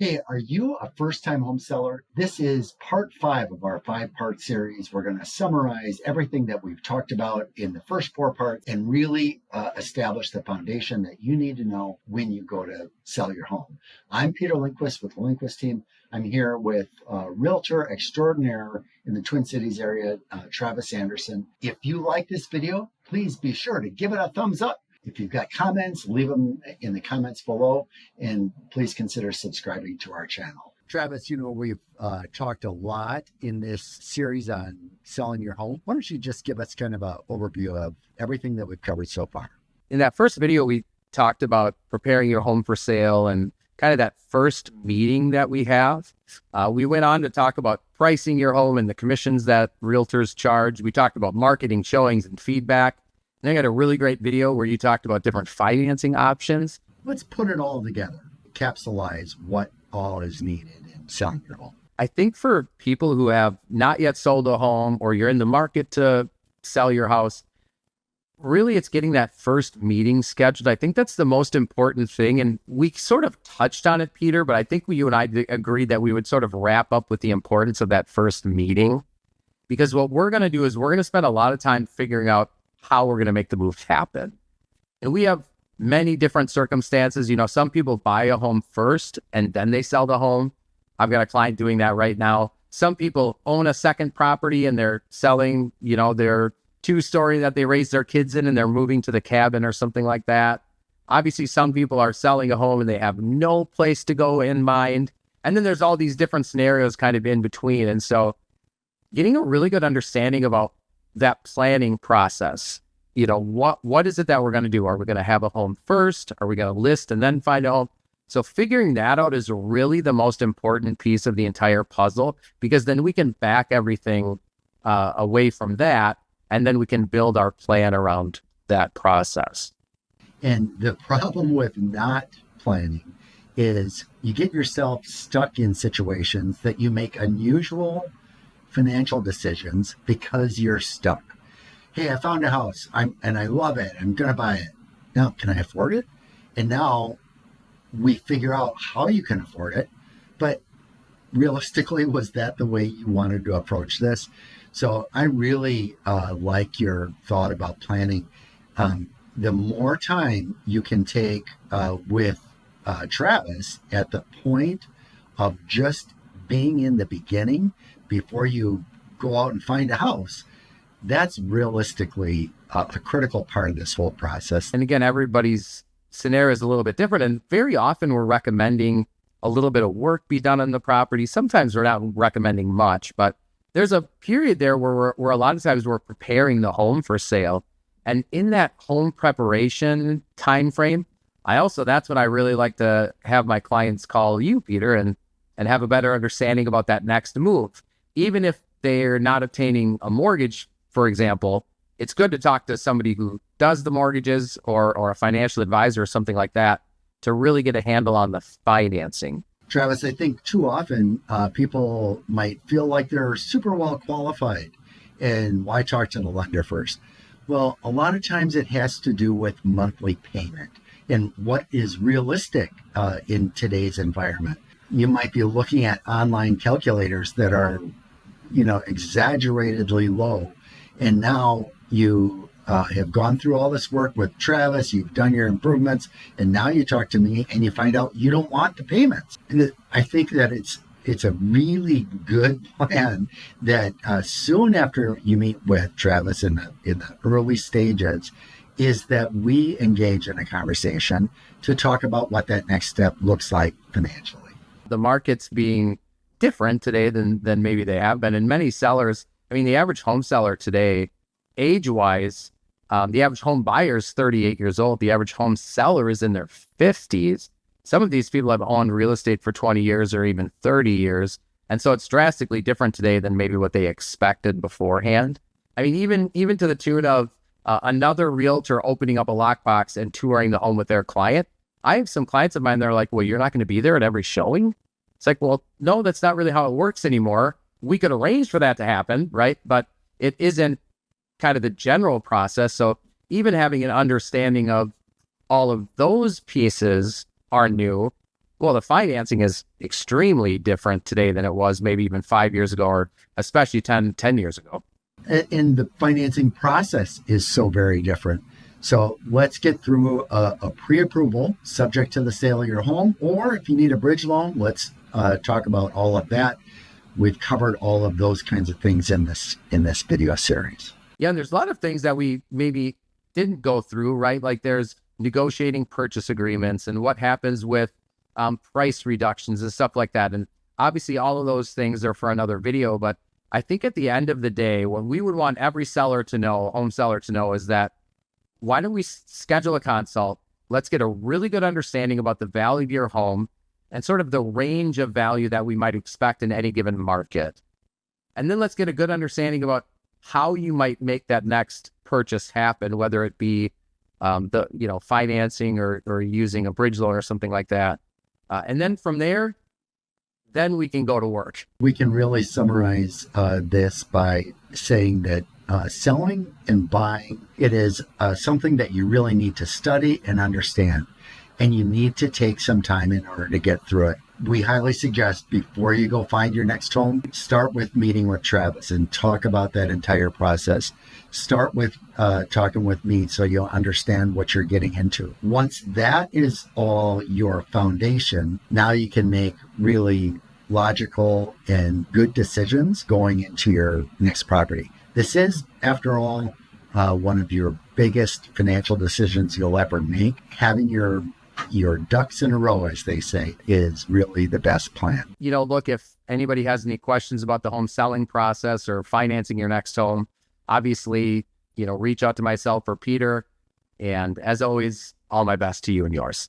Hey, are you a first-time home seller? This is part 5 of our 5-part series. We're going to summarize everything that we've talked about in the first 4 parts and really establish the foundation that you need to know when you go to sell your home. I'm Peter Lindquist with the Lindquist team. I'm here with realtor extraordinaire in the Twin Cities area, Travis Anderson. If you like this video, please be sure to give it a thumbs up. If you've got comments, leave them in the comments below, and please consider subscribing to our channel. Travis, we've talked a lot in this series on selling your home. Why don't you just give us kind of an overview of everything that we've covered so far? In that first video, we talked about preparing your home for sale and kind of that first meeting that we have. We went on to talk about pricing your home and the commissions that realtors charge. We talked about marketing, showings, and feedback. And I got a really great video where you talked about different financing options. Let's put it all together, capsulize what all is needed in selling your home. I think for people who have not yet sold a home or you're in the market to sell your house, really it's getting that first meeting scheduled. I think that's the most important thing. And we sort of touched on it, Peter, but I think you and I agreed that we would sort of wrap up with the importance of that first meeting. Because what we're going to do is we're going to spend a lot of time figuring out how we're going to make the move happen. And we have many different circumstances. Some people buy a home first and then they sell the home. I've got a client doing that right now. Some people own a second property and they're selling, their 2-story that they raised their kids in and they're moving to the cabin or something like that. Obviously, some people are selling a home and they have no place to go in mind. And then there's all these different scenarios kind of in between. And so getting a really good understanding about that planning process, what is it that we're going to do? Are we going to have a home first? Are we going to list and then find a home? So figuring that out is really the most important piece of the entire puzzle, because then we can back everything away from that, and then we can build our plan around that process. And the problem with not planning is you get yourself stuck in situations that you make unusual financial decisions because you're stuck. Hey, I found a house and I love it. I'm going to buy it. Now, can I afford it? And now we figure out how you can afford it. But realistically, was that the way you wanted to approach this? So I really like your thought about planning. The more time you can take with Travis at the point of just being in the beginning before you go out and find a house, that's realistically a critical part of this whole process. And again, everybody's scenario is a little bit different. And very often we're recommending a little bit of work be done on the property. Sometimes we're not recommending much, but there's a period there where a lot of times we're preparing the home for sale. And in that home preparation time frame, that's when I really like to have my clients call you, Peter, and have a better understanding about that next move. Even if they're not obtaining a mortgage, for example, it's good to talk to somebody who does the mortgages or a financial advisor or something like that to really get a handle on the financing. Travis, I think too often people might feel like they're super well qualified. And why talk to the lender first? Well, a lot of times it has to do with monthly payment and what is realistic in today's environment. You might be looking at online calculators that are, exaggeratedly low. And now you have gone through all this work with Travis, you've done your improvements, and now you talk to me and you find out you don't want the payments. And I think that it's a really good plan that soon after you meet with Travis in the early stages, is that we engage in a conversation to talk about what that next step looks like financially. The market's being different today than maybe they have been. And many sellers, the average home seller today, age-wise, the average home buyer is 38 years old. The average home seller is in their 50s. Some of these people have owned real estate for 20 years or even 30 years. And so it's drastically different today than maybe what they expected beforehand. Even to the tune of another realtor opening up a lockbox and touring the home with their client. I have some clients of mine that are like, well, you're not going to be there at every showing? It's like, well, no, that's not really how it works anymore. We could arrange for that to happen, right? But it isn't kind of the general process. So even having an understanding of all of those pieces are new. Well, the financing is extremely different today than it was maybe even 5 years ago, or especially 10 years ago. And the financing process is so very different. So let's get through a pre-approval subject to the sale of your home, or if you need a bridge loan, let's talk about all of that. We've covered all of those kinds of things in this video series. Yeah, and there's a lot of things that we maybe didn't go through, right? Like there's negotiating purchase agreements and what happens with price reductions and stuff like that. And obviously all of those things are for another video, but I think at the end of the day, what we would want every seller to know, home seller to know, is that why don't we schedule a consult? Let's get a really good understanding about the value of your home and sort of the range of value that we might expect in any given market. And then let's get a good understanding about how you might make that next purchase happen, whether it be the financing or using a bridge loan or something like that. And then from there, then we can go to work. We can really summarize this by saying that selling and buying, it is something that you really need to study and understand. And you need to take some time in order to get through it. We highly suggest before you go find your next home, start with meeting with Travis and talk about that entire process. Start with talking with me so you'll understand what you're getting into. Once that is all your foundation, now you can make really logical and good decisions going into your next property. This is, after all, one of your biggest financial decisions you'll ever make. Having your ducks in a row, as they say, is really the best plan. Look, if anybody has any questions about the home selling process or financing your next home, obviously, reach out to myself or Peter. And as always, all my best to you and yours.